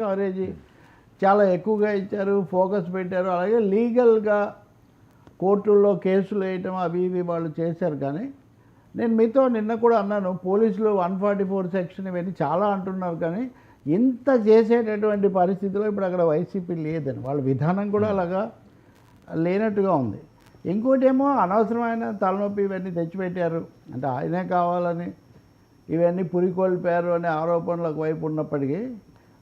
Coverage చాలా ఎక్కువగా ఇచ్చారు, ఫోకస్ పెట్టారు. అలాగే లీగల్గా కోర్టుల్లో కేసులు వేయటం అవి ఇవి వాళ్ళు చేశారు. కానీ నేను మీతో నిన్న కూడా అన్నాను, పోలీసులు 144 సెక్షన్ ఇవన్నీ చాలా అంటున్నారు, కానీ ఇంత చేసేటటువంటి పరిస్థితిలో ఇప్పుడు అక్కడ వైసీపీ లేదని వాళ్ళ విధానం కూడా అలాగా లేనట్టుగా ఉంది. ఇంకోటి ఏమో అనవసరమైన తలనొప్పి ఇవన్నీ తెచ్చిపెట్టారు, అంటే ఆయనే కావాలని ఇవన్నీ పురికొల్పారు అనే ఆరోపణలు ఒకవైపు ఉన్నప్పటికీ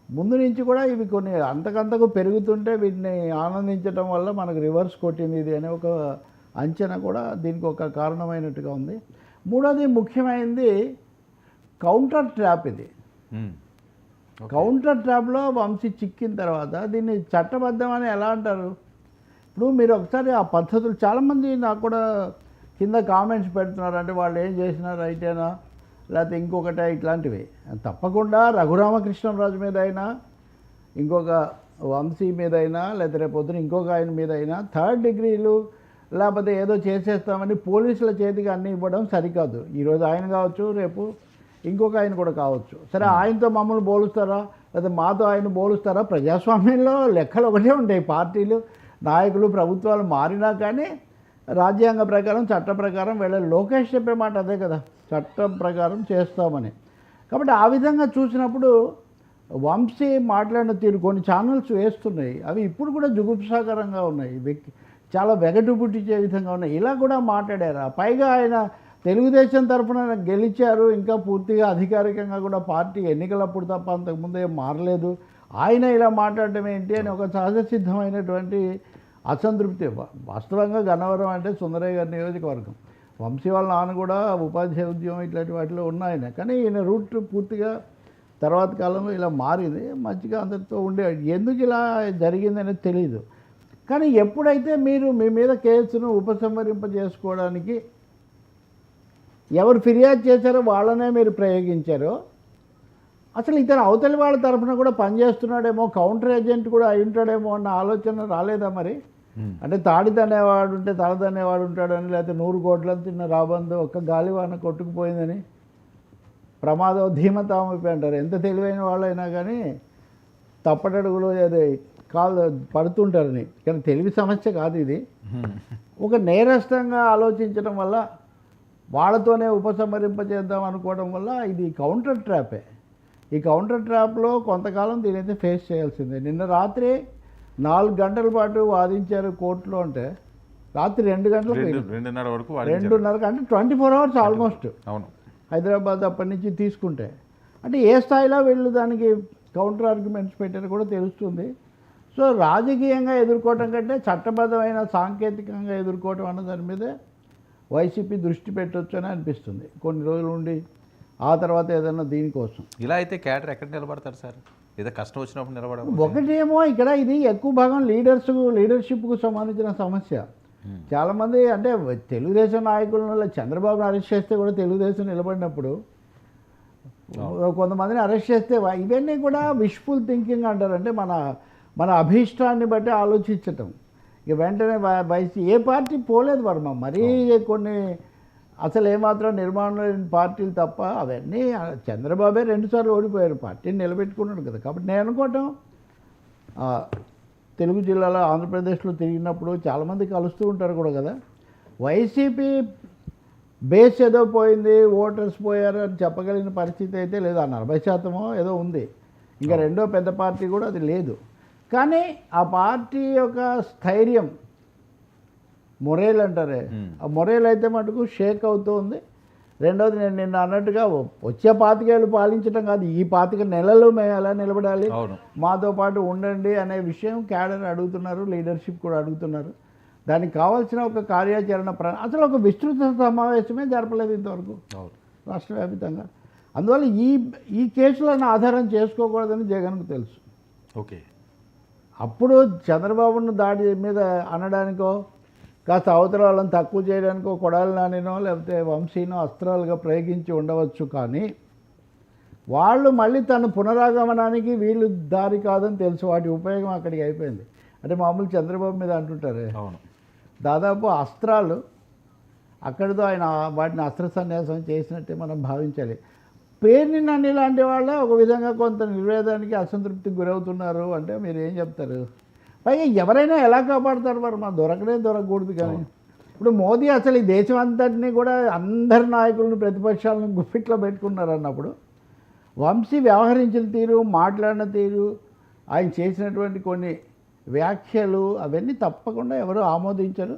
ముందు నుంచి కూడా ఇవి కొన్ని అంతకంతకు పెరుగుతుంటే వీటిని ఆనందించడం వల్ల మనకు రివర్స్ కొట్టింది ఇది అనే ఒక అంచనా కూడా దీనికి ఒక కారణమైనట్టుగా ఉంది. మూడోది ముఖ్యమైనది కౌంటర్ ట్రాప్. ఇది కౌంటర్ ట్రాప్లో వంశీ చిక్కిన తర్వాత దీన్ని చట్టబద్ధమని ఎలా అంటారు? ఇప్పుడు మీరు ఒకసారి ఆ పద్ధతులు చాలామంది నాకు కూడా కింద కామెంట్స్ పెడుతున్నారు, అంటే వాళ్ళు ఏం చేసినా రైటేనా లేకపోతే ఇంకొకటే ఇట్లాంటివి. తప్పకుండా రఘురామకృష్ణరాజు మీద అయినా ఇంకొక వంశీ మీద అయినా లేకపోతే రేపు పొద్దున ఇంకొక ఆయన మీద అయినా థర్డ్ డిగ్రీలు లేకపోతే ఏదో చేసేస్తామని పోలీసుల చేతికి అన్నీ ఇవ్వడం సరికాదు. ఈరోజు ఆయన కావచ్చు, రేపు ఇంకొక ఆయన కూడా కావచ్చు. సరే, ఆయనతో మమ్మల్ని పోలుస్తారా లేకపోతే మాతో ఆయన పోలుస్తారా? ప్రజాస్వామ్యంలో లెక్కలు ఒకటే ఉంటాయి. పార్టీలు, నాయకులు, ప్రభుత్వాలు మారినా కానీ రాజ్యాంగ ప్రకారం చట్ట ప్రకారం వెళ్ళాలి. లోకేష్ చెప్పే మాట అదే కదా, చట్టం ప్రకారం చేస్తామని. కాబట్టి ఆ విధంగా చూసినప్పుడు వంశీ మాట్లాడిన తీరు కొన్ని ఛానల్స్ వేస్తున్నాయి, అవి ఇప్పుడు కూడా జుగుప్సాకరంగా ఉన్నాయి, చాలా వెగటు పుట్టించే విధంగా ఉన్నాయి. ఇలా కూడా మాట్లాడారు. పైగా ఆయన తెలుగుదేశం తరఫున గెలిచారు, ఇంకా పూర్తిగా అధికారికంగా కూడా పార్టీ ఎన్నికలప్పుడు తప్ప అంతకుముందు ఏం మారలేదు, ఆయన ఇలా మాట్లాడటం ఏంటి అని ఒక సహజసిద్ధమైనటువంటి అసంతృప్తి. వాస్తవంగా గన్నవరం అంటే సుందరయ్య గారి నియోజకవర్గం, వంశీ వాళ్ళ నాన్న కూడా ఉపాధ్యాయ ఉద్యమం ఇట్లాంటి వాటిలో ఉన్నాయన. కానీ ఈయన రూట్ పూర్తిగా తర్వాత కాలంలో ఇలా మారింది. మంచిగా అందరితో ఉండే ఎందుకు ఇలా జరిగిందనేది తెలియదు. కానీ ఎప్పుడైతే మీరు మీ మీద కేసును ఉపసంహరింపజేసుకోవడానికి ఎవరు ఫిర్యాదు చేశారో వాళ్ళనే మీరు ప్రయోగించారో, అసలు ఇతను అవతలి వాళ్ళ తరఫున కూడా పనిచేస్తున్నాడేమో, కౌంటర్ ఏజెంట్ కూడా అయి ఉంటాడేమో అన్న ఆలోచన రాలేదా మరి? అంటే తాడి తనేవాడు ఉంటే తల తనేవాడు ఉంటాడని, లేకపోతే 100 కోట్లను తిన్న రాబందు ఒక్క గాలివాన కొట్టుకుపోయిందని ప్రమాదం ధీమతామైపోయి అంటారు. ఎంత తెలివైన వాళ్ళైనా కానీ తప్పటడుగులు అది కాలు పడుతుంటారని. కానీ తెలివి సమస్య కాదు ఇది. ఒక నేరస్థంగా ఆలోచించడం వల్ల, వాళ్ళతోనే ఉపసంహరింపజేద్దాం అనుకోవడం వల్ల ఇది కౌంటర్ ట్రాపే. ఈ కౌంటర్ ట్రాప్లో కొంతకాలం దీనైతే ఫేస్ చేయాల్సిందే. నిన్న రాత్రి 4 గంటల పాటు వాదించారు కోర్టులో. అంటే రాత్రి 2 గంటలకు 2:30 అంటే 24 అవర్స్ ఆల్మోస్ట్. అవును, హైదరాబాద్ అప్పటి నుంచి తీసుకుంటే. అంటే ఏ స్థాయిలో వీళ్ళు దానికి కౌంటర్ ఆర్గ్యుమెంట్స్ పెట్టారో కూడా తెలుస్తుంది. సో రాజకీయంగా ఎదుర్కోవటం కంటే చట్టబద్ధమైన సాంకేతికంగా ఎదుర్కోవటం అన్న దాని మీదే వైసీపీ దృష్టి పెట్టొచ్చు అని అనిపిస్తుంది కొన్ని రోజులు ఉండి. ఆ తర్వాత ఏదన్నా దీనికోసం ఇలా అయితే క్యాడర్ ఎక్కడ నిలబడతారు సార్? ఏదో కష్టం వచ్చినప్పుడు నిలబడ ఒకటేమో ఇక్కడ ఇది ఎక్కువ భాగం లీడర్షిప్కు సంబంధించిన సమస్య. చాలామంది అంటే తెలుగుదేశం నాయకులను చంద్రబాబును అరెస్ట్ చేస్తే కూడా తెలుగుదేశం నిలబడినప్పుడు కొంతమందిని అరెస్ట్ చేస్తే ఇవన్నీ కూడా విష్ఫుల్ థింకింగ్ అంటారు. అంటే మన అభీష్టాన్ని బట్టి ఆలోచించటం. ఇక వెంటనే వైసీ ఏ పార్టీ పోలేదు వర్మ, మరీ కొన్ని అసలు ఏమాత్రం నిర్మాణం లేని పార్టీలు తప్ప అవన్నీ. చంద్రబాబే 2 సార్లు ఓడిపోయారు, పార్టీని నిలబెట్టుకున్నాడు కదా. కాబట్టి నేను అనుకోవటం తెలుగు జిల్లాలో ఆంధ్రప్రదేశ్లో తిరిగినప్పుడు చాలామంది కలుస్తూ ఉంటారు కూడా కదా, వైసీపీ బేస్ ఏదో పోయింది, ఓటర్స్ పోయారు అని చెప్పగలిగిన పరిస్థితి అయితే లేదు. ఆ 40% ఏదో ఉంది. ఇంకా రెండో పెద్ద పార్టీ కూడా అది లేదు. కానీ ఆ పార్టీ యొక్క స్థైర్యం, మొరేల్ అంటారే, ఆ మొరేల్ అయితే మటుకు షేక్ అవుతూ ఉంది. రెండోది నేను నిన్న అన్నట్టుగా వచ్చే 25 ఏళ్ళు పాలించడం కాదు, ఈ 25 నెలలు మేము ఎలా నిలబడాలి, మాతో పాటు ఉండండి అనే విషయం క్యాడర్ అడుగుతున్నారు, లీడర్షిప్ కూడా అడుగుతున్నారు. దానికి కావాల్సిన ఒక కార్యాచరణ అసలు ఒక విస్తృత సమావేశమే జరపలేదు ఇంతవరకు రాష్ట్ర వ్యాప్తంగా. అందువల్ల ఈ కేసులను ఆధారం చేసుకోకూడదని జగన్కు తెలుసు. ఓకే, అప్పుడు చంద్రబాబును దాడి మీద అనడానికో కాస్త అవతల వాళ్ళని తక్కువ చేయడానికో కొడాలి నానినో లేకపోతే వంశీనో అస్త్రాలుగా ప్రయోగించి ఉండవచ్చు. కానీ వాళ్ళు మళ్ళీ తన పునరాగమనానికి వీళ్ళు దారి కాదని తెలుసు, వాటి ఉపయోగం అక్కడికి అయిపోయింది. అంటే మామూలు చంద్రబాబు మీద అంటుంటారే, దాదాపు అస్త్రాలు అక్కడితో ఆయన వాటిని అస్త్ర సన్యాసం చేసినట్టే మనం భావించాలి. పేరుని నన్ను ఇలాంటి వాళ్ళే ఒక విధంగా కొంత నిర్వేదానికి అసంతృప్తికి గురవుతున్నారు అంటే మీరు ఏం చెప్తారు? పైగా ఎవరైనా ఎలా కాపాడతారు మరి? మా దొరకకూడదు కానీ ఇప్పుడు మోదీ అసలు ఈ దేశం అంతటినీ కూడా అందరి నాయకులను ప్రతిపక్షాలను గుప్పిట్లో పెట్టుకున్నారు అన్నప్పుడు వంశీ వ్యవహరించిన తీరు, మాట్లాడిన తీరు, ఆయన చేసినటువంటి కొన్ని వ్యాఖ్యలు అవన్నీ తప్పకుండా ఎవరు ఆమోదించరు.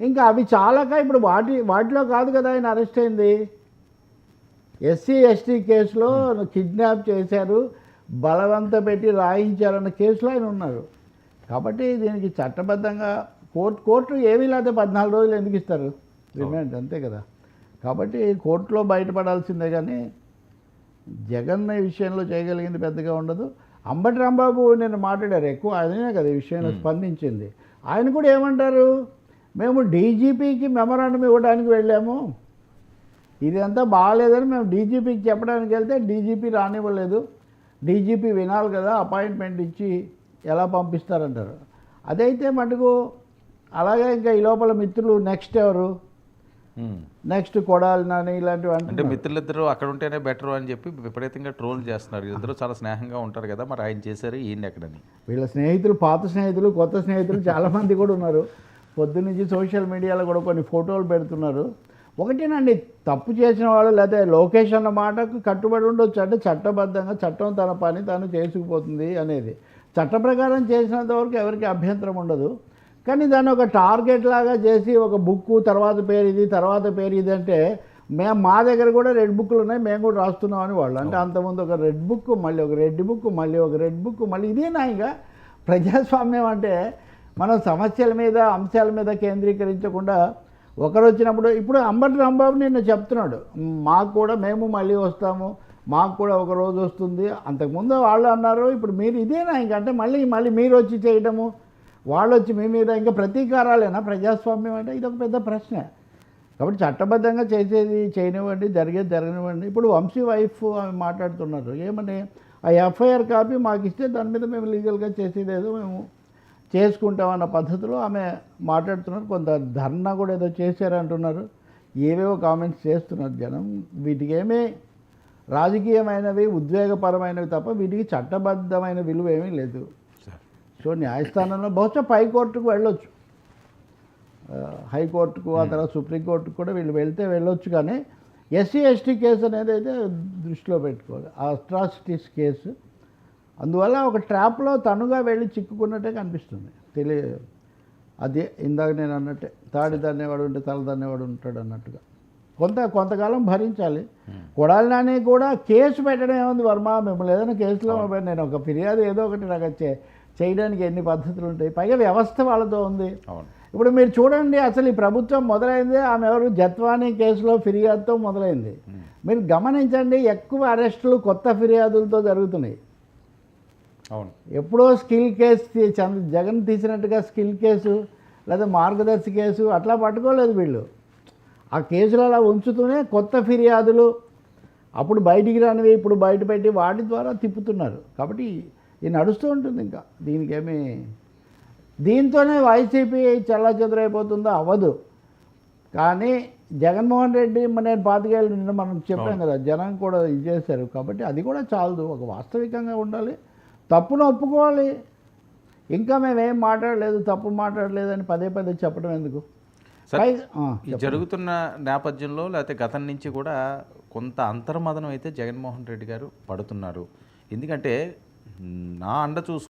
ఇంకా అవి చాలాక ఇప్పుడు వాటిలో కాదు కదా ఆయన అరెస్ట్ అయింది. ఎస్సీ ఎస్టీ కేసులో కిడ్నాప్ చేశారు, బలవంత పెట్టి రాయించారన్న కేసులో ఆయన ఉన్నారు. కాబట్టి దీనికి చట్టబద్ధంగా కోర్టు ఏమీ లేకపోతే 14 రోజులు ఎందుకు ఇస్తారు రిమాండ్? అంతే కదా. కాబట్టి కోర్టులో బయటపడాల్సిందే కానీ జగన్ ఈ విషయంలో చేయగలిగింది పెద్దగా ఉండదు. అంబటి రాంబాబు నేను మాట్లాడారు ఎక్కువ, ఆయనే కదా ఈ విషయంలో స్పందించింది. ఆయన కూడా ఏమంటారు, మేము డీజీపీకి మెమరాండం ఇవ్వడానికి వెళ్ళాము, ఇదంతా బాగాలేదని మేము డీజీపీకి చెప్పడానికి వెళ్తే డీజీపీ రానివ్వలేదు, డీజీపీ వినాలి కదా, అపాయింట్మెంట్ ఇచ్చి ఎలా పంపిస్తారంటారు. అదైతే మటుకు అలాగే ఇంకా ఈ లోపల మిత్రులు నెక్స్ట్ ఎవరు, నెక్స్ట్ కొడాలి నాని ఇలాంటివి అంటే మిత్రులిద్దరూ అక్కడ ఉంటేనే బెటర్ అని చెప్పి విపరీతంగా ట్రోల్ చేస్తున్నారు. ఇద్దరు చాలా స్నేహంగా ఉంటారు కదా, మరి ఆయన చేశారు ఈయన ఎక్కడని. వీళ్ళ స్నేహితులు, పాత స్నేహితులు, కొత్త స్నేహితులు చాలామంది కూడా ఉన్నారు. పొద్దున్నుంచి సోషల్ మీడియాలో కూడా కొన్ని ఫోటోలు పెడుతున్నారు. ఒకటేనండి, తప్పు చేసిన వాళ్ళు లేదా లోకేష్ అన్న మాటకు కట్టుబడి ఉండొచ్చు. అంటే చట్టబద్ధంగా చట్టం తన పని తాను చేసుకుపోతుంది అనేది చట్ట ప్రకారం చేసినంత వరకు ఎవరికి అభ్యంతరం ఉండదు. కానీ దాన్ని ఒక టార్గెట్ లాగా చేసి ఒక బుక్కు తర్వాత పేరు ఇది తర్వాత పేరు ఇది అంటే మా దగ్గర కూడా రెడ్ బుక్లు ఉన్నాయి, మేము కూడా రాస్తున్నామని వాళ్ళు. అంటే అంతకుముందు ఒక రెడ్ బుక్, మళ్ళీ ఒక రెడ్ బుక్, మళ్ళీ ఒక రెడ్ బుక్, మళ్ళీ ఇదేనా ఇంకా ప్రజాస్వామ్యం అంటే? మనం సమస్యల మీద అంశాల మీద కేంద్రీకరించకుండా ఒకరు వచ్చినప్పుడు, ఇప్పుడు అంబటి రాంబాబు నిన్న చెప్తున్నాడు, మాకు కూడా మేము మళ్ళీ వస్తాము, మాకు కూడా ఒక రోజు వస్తుంది. అంతకుముందు వాళ్ళు అన్నారు, ఇప్పుడు మీరు ఇదేనా ఇంకంటే మళ్ళీ మీరు వచ్చి చేయడము, వాళ్ళు వచ్చి మీ మీద ఇంకా ప్రతీకారాలేనా ప్రజాస్వామ్యం అంటే? ఇది ఒక పెద్ద ప్రశ్న. కాబట్టి చట్టబద్ధంగా చేసేది చేయనివ్వండి, జరిగేది జరగనివ్వండి. ఇప్పుడు వంశీ వైఫ్ ఆమె మాట్లాడుతున్నారు ఏమని, ఆ ఎఫ్ఐఆర్ కాపీ మాకు ఇస్తే దాని మీద మేము లీగల్గా చేసేది ఏదో మేము చేసుకుంటామన్న పద్ధతిలో ఆమె మాట్లాడుతున్నారు. కొంత ధర్నా కూడా ఏదో చేశారంటున్నారు, ఏవేవో కామెంట్స్ చేస్తున్నారు జనం. వీటికి ఏమీ రాజకీయమైనవి, ఉద్వేగపరమైనవి తప్ప వీటికి చట్టబద్ధమైన విలువ ఏమీ లేదు. సో న్యాయస్థానంలో బహుశా పైకోర్టుకు వెళ్ళొచ్చు, హైకోర్టుకు, ఆ తర్వాత సుప్రీంకోర్టుకు కూడా వీళ్ళు వెళ్ళొచ్చు. కానీ ఎస్సీ ఎస్టీ కేసు అనేది అయితే దృష్టిలో పెట్టుకోవాలి, అట్రాసిటీస్ కేసు. అందువల్ల ఒక ట్రాప్లో తనుగా వెళ్ళి చిక్కుకున్నట్టే కనిపిస్తుంది. అదే ఇందాక నేను అన్నట్టే, తాడి తన్నేవాడు ఉంటే తల తన్నేవాడు ఉంటాడు అన్నట్టుగా కొంతకాలం భరించాలి. కొడాలి నాని కూడా కేసు పెట్టడం ఏముంది వర్మ, మిమ్మల్ని ఏదైనా కేసులో నేను ఒక ఫిర్యాదు ఏదో ఒకటి నాకు చేయడానికి ఎన్ని పద్ధతులు ఉంటాయి, పైగా వ్యవస్థ వాళ్ళతో ఉంది. ఇప్పుడు మీరు చూడండి, అసలు ఈ ప్రభుత్వం మొదలైంది ఆమె ఎవరు, జత్వానీ కేసులో ఫిర్యాదుతో మొదలైంది. మీరు గమనించండి, ఎక్కువ అరెస్టులు కొత్త ఫిర్యాదులతో జరుగుతున్నాయి. అవును, ఎప్పుడో స్కిల్ కేసు జగన్ తీసినట్టుగా స్కిల్ కేసు లేదా మార్గదర్శి కేసు అట్లా పట్టుకోలేదు వీళ్ళు. ఆ కేసులు అలా ఉంచుతూనే కొత్త ఫిర్యాదులు అప్పుడు బయటికి రానివి ఇప్పుడు బయట పెట్టి వాటి ద్వారా తిప్పుతున్నారు. కాబట్టి ఇది నడుస్తూ ఉంటుంది. ఇంకా దీంతోనే వైసీపీ చెల్లాచెదురైపోతుందో అవ్వదు. కానీ జగన్మోహన్ రెడ్డి నేను 25 ఏళ్ళు నిన్న మనం చెప్పాం కదా, జనం కూడా ఇది చేశారు. కాబట్టి అది కూడా చాలదు, ఒక వాస్తవికంగా ఉండాలి, తప్పును ఒప్పుకోవాలి. ఇంకా మేమేం మాట్లాడలేదు, తప్పు మాట్లాడలేదని పదే చెప్పడం ఎందుకు? జరుగుతున్న నేపథ్యంలో లేకపోతే గతం నుంచి కూడా కొంత అంతర్మదనం అయితే జగన్మోహన్ రెడ్డి గారు పడుతున్నారు. ఎందుకంటే నా అండ